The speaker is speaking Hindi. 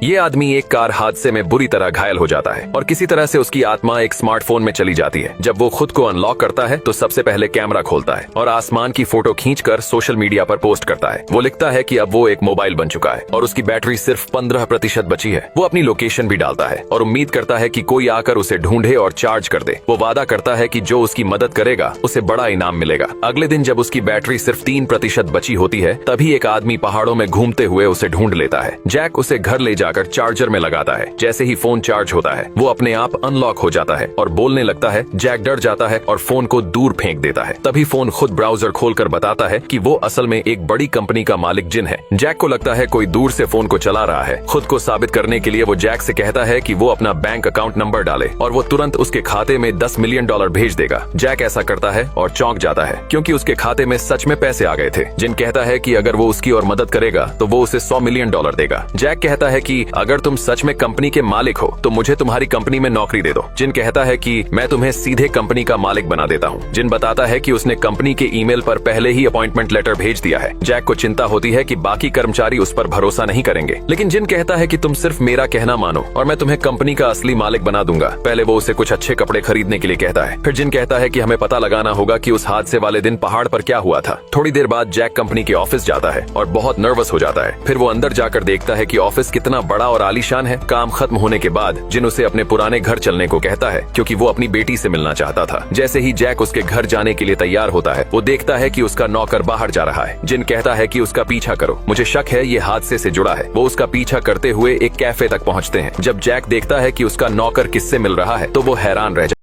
ये आदमी एक कार हादसे में बुरी तरह घायल हो जाता है और किसी तरह से उसकी आत्मा एक स्मार्टफोन में चली जाती है। जब वो खुद को अनलॉक करता है तो सबसे पहले कैमरा खोलता है और आसमान की फोटो खींचकर सोशल मीडिया पर पोस्ट करता है। वो लिखता है कि अब वो एक मोबाइल बन चुका है और उसकी बैटरी सिर्फ 15% बची है। वो अपनी लोकेशन भी डालता है और उम्मीद करता है कि कोई आकर उसे ढूंढे और चार्ज कर दे। वो वादा करता है कि जो उसकी मदद करेगा उसे बड़ा इनाम मिलेगा। अगले दिन जब उसकी बैटरी सिर्फ 3% बची होती है तभी एक आदमी पहाड़ों में घूमते हुए उसे ढूंढ लेता है। जैक उसे घर ले जाकर चार्जर में लगाता है। जैसे ही फोन चार्ज होता है वो अपने आप अनलॉक हो जाता है और बोलने लगता है। जैक डर जाता है और फोन को दूर फेंक देता है। तभी फोन खुद ब्राउजर खोलकर बताता है कि वो असल में एक बड़ी कंपनी का मालिक जिन है। जैक को लगता है कोई दूर से फोन को चला रहा है। खुद को साबित करने के लिए वो जैक से कहता है कि वो अपना बैंक अकाउंट नंबर डाले और वो तुरंत उसके खाते में $10 मिलियन भेज देगा। जैक ऐसा करता है और चौंक जाता है क्योंकि उसके खाते में सच में पैसे आ गए थे। जिन कहता है कि अगर वो उसकी और मदद करेगा तो वो उसे $100 मिलियन देगा। जैक कहता है कि अगर तुम सच में कंपनी के मालिक हो तो मुझे तुम्हारी कंपनी में नौकरी दे दो। जिन कहता है कि मैं तुम्हें सीधे कंपनी का मालिक बना देता हूँ। जिन बताता है कि उसने कंपनी के ईमेल पर पहले ही अपॉइंटमेंट लेटर भेज दिया है। जैक को चिंता होती है कि बाकी कर्मचारी उस पर भरोसा नहीं करेंगे, लेकिन जिन कहता है कि तुम सिर्फ मेरा कहना मानो और मैं तुम्हें कंपनी का असली मालिक बना दूंगा। पहले वो उसे कुछ अच्छे कपड़े खरीदने के लिए कहता है। फिर जिन कहता है कि हमें पता लगाना होगा कि उस हादसे वाले दिन पहाड़ पर क्या हुआ था। थोड़ी देर बाद जैक कंपनी के ऑफिस जाता है और बहुत नर्वस हो जाता है। फिर वो अंदर जाकर देखता है कि ऑफिस कितना बड़ा और आलीशान है। काम खत्म होने के बाद जिन उसे अपने पुराने घर चलने को कहता है क्योंकि वो अपनी बेटी से मिलना चाहता था। जैसे ही जैक उसके घर जाने के लिए तैयार होता है वो देखता है कि उसका नौकर बाहर जा रहा है। जिन कहता है कि उसका पीछा करो, मुझे शक है ये हादसे से जुड़ा है। वो उसका पीछा करते हुए एक कैफे तक पहुंचते हैं। जब जैक देखता है कि उसका नौकर किससे मिल रहा है तो वो हैरान रह